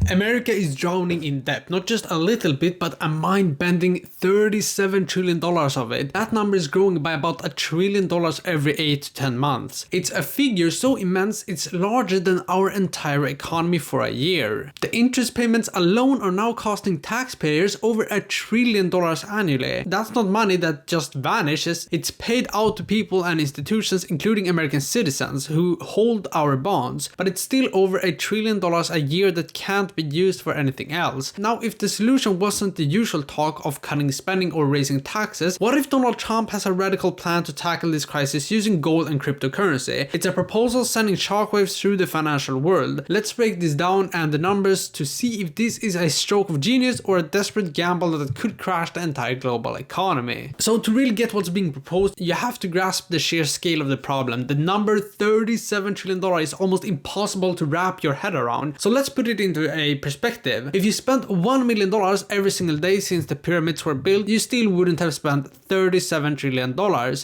America is drowning in debt, not just a little bit, but a mind-bending $37 trillion of it. That number is growing by about $1 trillion every 8 to 10 months. It's a figure so immense it's larger than our entire economy for a year. The interest payments alone are now costing taxpayers over $1 trillion annually. That's not money that just vanishes, it's paid out to people and institutions, including American citizens who hold our bonds, but it's still over $1 trillion a year that can't be used for anything else. Now, if the solution wasn't the usual talk of cutting spending or raising taxes, what if Donald Trump has a radical plan to tackle this crisis using gold and cryptocurrency? It's a proposal sending shockwaves through the financial world. Let's break this down and the numbers to see if this is a stroke of genius or a desperate gamble that could crash the entire global economy. So to really get what's being proposed, you have to grasp the sheer scale of the problem. The number $37 trillion is almost impossible to wrap your head around. So let's put it into a perspective. If you spent $1 million every single day since the pyramids were built, you still wouldn't have spent $37 trillion.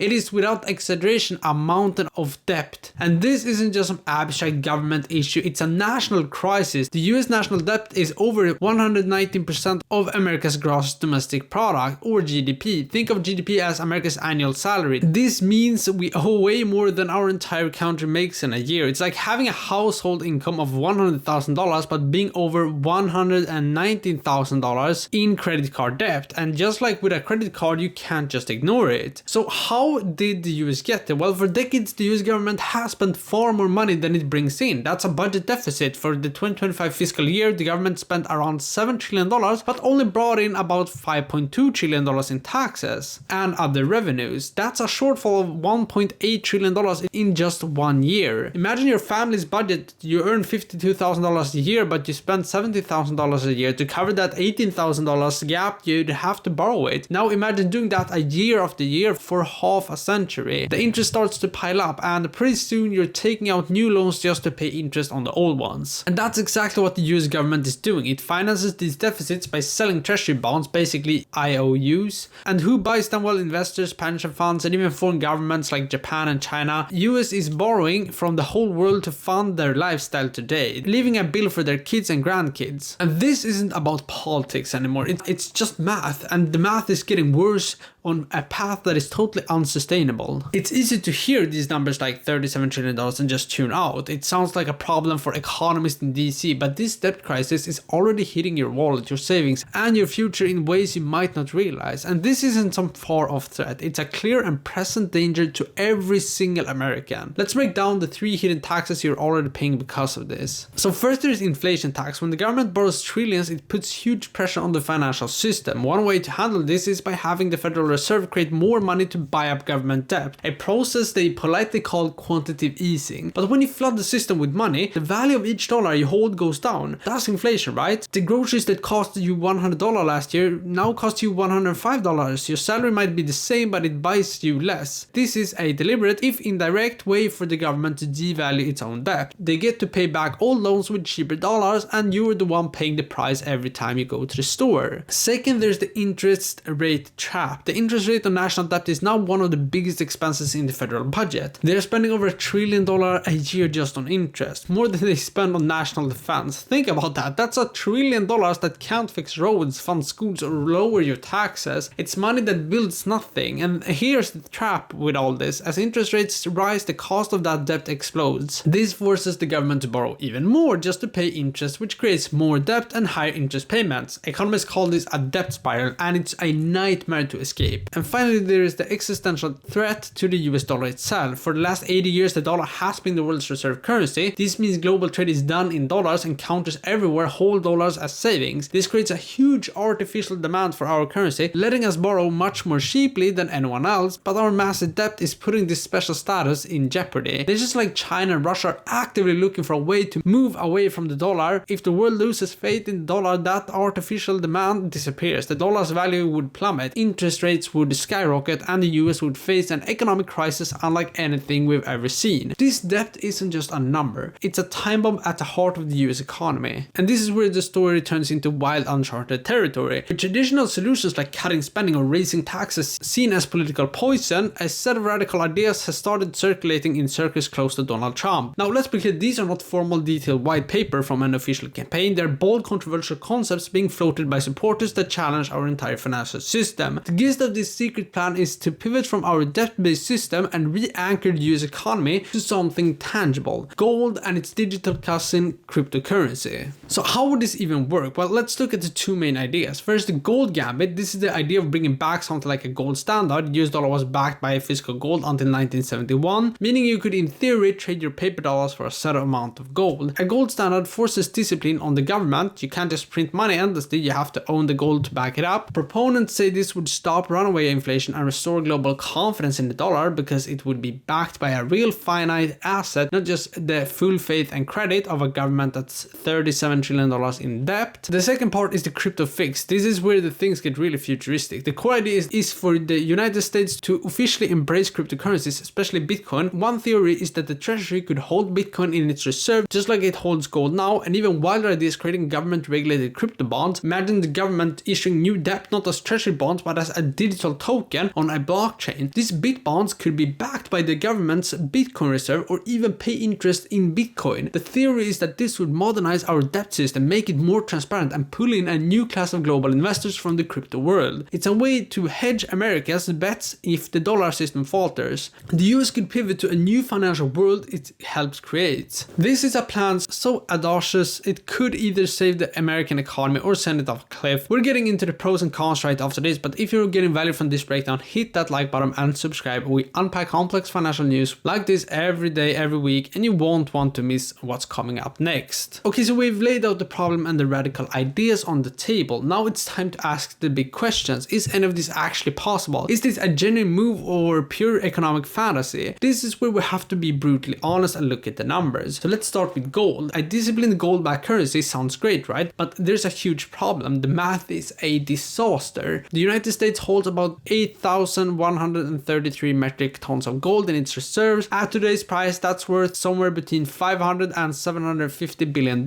It is without exaggeration a mountain of debt. And this isn't just some abstract government issue, it's a national crisis. The US national debt is over 119% of America's gross domestic product, or GDP. Think of GDP as America's annual salary. This means we owe way more than our entire country makes in a year. It's like having a household income of $100,000 but being over $119,000 in credit card debt. And just like with a credit card, you can't just ignore it. So how did the US get there? Well, for decades the US government has spent far more money than it brings in. That's a budget deficit. For the 2025 fiscal year, the government spent around $7 trillion but only brought in about $5.2 trillion in taxes and other revenues. That's a shortfall of $1.8 trillion in just 1 year. Imagine your family's budget. You earn $52,000 a year but you spend $70,000 a year. To cover that $18,000 gap, you'd have to borrow it. Now imagine doing that a year after year for half a century. The interest starts to pile up and pretty soon you're taking out new loans just to pay interest on the old ones. And that's exactly what the US government is doing. It finances these deficits by selling treasury bonds, basically IOUs. And who buys them? Well, investors, pension funds, and even foreign governments like Japan and China. US is borrowing from the whole world to fund their lifestyle today, leaving a bill for their kids and grandkids. And this isn't about politics anymore, it's just math, and the math is getting worse on a path that is totally unsustainable. It's easy to hear these numbers like $37 trillion and just tune out. It sounds like a problem for economists in DC, but this debt crisis is already hitting your wallet, your savings, and your future in ways you might not realize. And this isn't some far-off threat, it's a clear and present danger to every single American. Let's break down the 3 hidden taxes you're already paying because of this. So first, there's inflation tax. When the government borrows trillions, it puts huge pressure on the financial system. One way to handle this is by having the Federal Reserve create more money to buy up government debt, a process they politely call quantitative easing. But when you flood the system with money, the value of each dollar you hold goes down. That's inflation, right? The groceries that cost you $100 last year now cost you $105. Your salary might be the same, but it buys you less. This is a deliberate, if indirect, way for the government to devalue its own debt. They get to pay back old loans with cheaper dollars, and you're the one paying the price every time you go to the store. Second, there's the interest rate trap. The interest rate on national debt is now one of the biggest expenses in the federal budget. They're spending over $1 trillion a year just on interest, more than they spend on national defense. Think about that. That's $1 trillion that can't fix roads, fund schools, or lower your taxes. It's money that builds nothing. And here's the trap with all this. As interest rates rise, the cost of that debt explodes. This forces the government to borrow even more just to pay interest, which creates more debt and higher interest payments. Economists call this a debt spiral, and it's a nightmare to escape. And finally, there is the existential threat to the US dollar itself. For the last 80 years, the dollar has been the world's reserve currency. This means global trade is done in dollars and countries everywhere hold dollars as savings. This creates a huge artificial demand for our currency, letting us borrow much more cheaply than anyone else, but our massive debt is putting this special status in jeopardy. It's just like China and Russia are actively looking for a way to move away from the dollar. If the world loses faith in the dollar, that artificial demand disappears. The dollar's value would plummet, interest rates would skyrocket, and the US would face an economic crisis unlike anything we've ever seen. This debt isn't just a number, it's a time bomb at the heart of the US economy. And this is where the story turns into wild, uncharted territory. With traditional solutions like cutting spending or raising taxes seen as political poison, a set of radical ideas has started circulating in circles close to Donald Trump. Now let's be clear, these are not formal detailed white paper from an official campaign, they're bold, controversial concepts being floated by supporters that challenge our entire financial system. The gist of this secret plan is to pivot from our debt-based system and re-anchor the US economy to something tangible: gold and its digital cousin, cryptocurrency. So how would this even work? Well, let's look at the two main ideas. First, the gold gambit. This is the idea of bringing back something like a gold standard. The US dollar was backed by physical gold until 1971, meaning you could in theory trade your paper dollars for a set amount of gold. A gold standard forces discipline on the government. You can't just print money endlessly, you have to own the gold to back it up. Proponents say this would stop runaway inflation and restore global confidence in the dollar because it would be backed by a real finite asset, not just the full faith and credit of a government that's $37 trillion in debt. The second part is the crypto fix. This is where the things get really futuristic. The core idea is for the United States to officially embrace cryptocurrencies, especially Bitcoin. One theory is that the treasury could hold Bitcoin in its reserve just like it holds gold now, and even wilder ideas creating government-regulated crypto bonds. Imagine the government issuing new debt not as treasury bonds but as a digital token on a blockchain. These bit bonds could be backed by the government's Bitcoin reserve or even pay interest in Bitcoin. The theory is that this would modernize our debt system, make it more transparent, and pull in a new class of global investors from the crypto world. It's a way to hedge America's bets if the dollar system falters. The US could pivot to a new financial world it helps create. This is a plan so audacious it could either save the American economy or send it off a cliff. We're getting into the pros and cons right after this, but if you're getting value from this breakdown, hit that like button and subscribe. We unpack complex financial news like this every day, every week, and you won't want to miss what's coming up next. Okay, so we've laid out the problem and the radical ideas on the table. Now it's time to ask the big questions. Is any of this actually possible? Is this a genuine move or pure economic fantasy? This is where we have to be brutally honest and look at the numbers. So let's start with gold. A disciplined gold-backed currency sounds great, right? But there's a huge problem. The math is a disaster. The United States holds about 8,133 metric tons of gold in its reserves. At today's price, that's worth somewhere between $500 and $750 billion,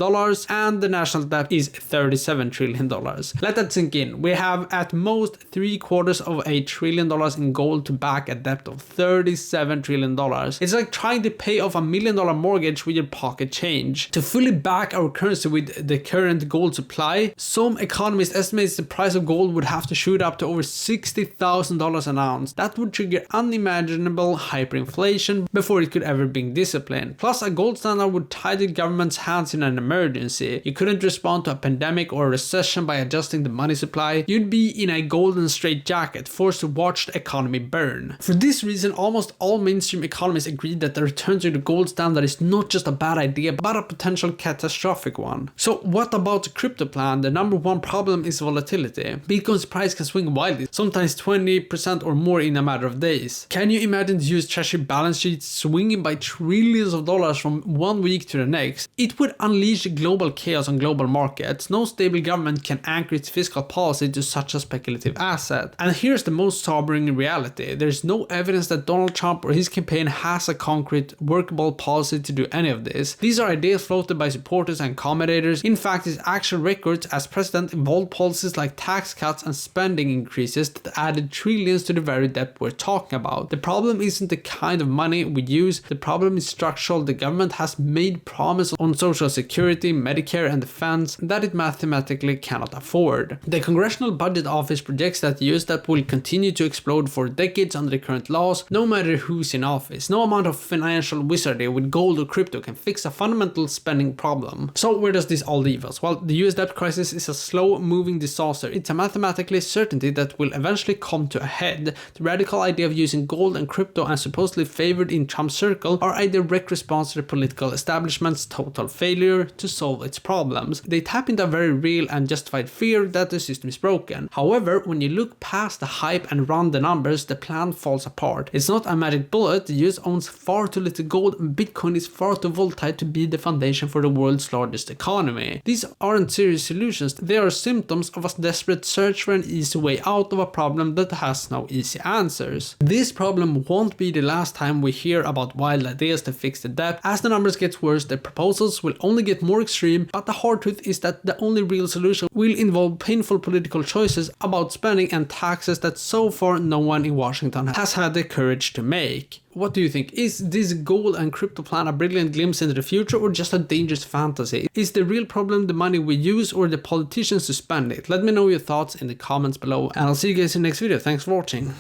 and the national debt is $37 trillion. Let that sink in. We have at most $750 billion in gold to back a debt of $37 trillion. It's like trying to pay off $1 million mortgage with your pocket change. To fully back our currency with the current gold supply, some economists estimate the price of gold would have to shoot up to over $60,000 an ounce. That would trigger unimaginable hyperinflation before it could ever be disciplined. Plus, a gold standard would tie the government's hands in an emergency. You couldn't respond to a pandemic or a recession by adjusting the money supply. You'd be in a golden straitjacket, forced to watch the economy burn. For this reason, almost all mainstream economists agree that the return to the gold standard is not just a bad idea, but a potential catastrophic one. So what about the crypto plan? The number one problem is volatility. Bitcoin's price can swing wildly, sometimes 20% or more in a matter of days. Can you imagine the US Treasury balance sheet swinging by trillions of dollars from one week to the next? It would unleash global chaos on global markets. No stable government can anchor its fiscal policy to such a speculative asset. And here's the most sobering reality. There's no evidence that Donald Trump or his campaign has a concrete, workable policy to do any of this. These are ideas floated by supporters and commentators. In fact, his actual records as president involved policies like tax cuts and spending increases that added trillions to the very debt we're talking about. The problem isn't the kind of money we use, the problem is structural. The government has made promises on social security, Medicare, and defense that it mathematically cannot afford. The Congressional Budget Office projects that the US debt will continue to explode for decades under the current laws, no matter who's in office. No amount of financial wizardry with gold or crypto can fix a fundamental spending problem. So where does this all leave us? Well, the US debt crisis is a slow-moving disaster. It's a mathematical certainty that will eventually come to a head. The radical idea of using gold and crypto and supposedly favored in Trump's circle are a direct response to the political establishment's total failure to solve its problems. They tap into a very real and justified fear that the system is broken. However, when you look past the hype and run the numbers, the plan falls apart. It's not a magic bullet. The US owns far too little gold and Bitcoin is far too volatile to be the foundation for the world's largest economy. These aren't serious solutions. They are symptoms of a desperate search for an easy way out of a problem that has no easy answers. This problem won't be the last time we hear about wild ideas to fix the debt. As the numbers get worse, the proposals will only get more extreme, but the hard truth is that the only real solution will involve painful political choices about spending and taxes that so far no one in Washington has had the courage to make. What do you think? Is this gold and crypto plan a brilliant glimpse into the future or just a dangerous fantasy? Is the real problem the money we use or the politicians to spend it? Let me know your thoughts in the comments below, and I'll see you guys in the next video. Thanks for watching.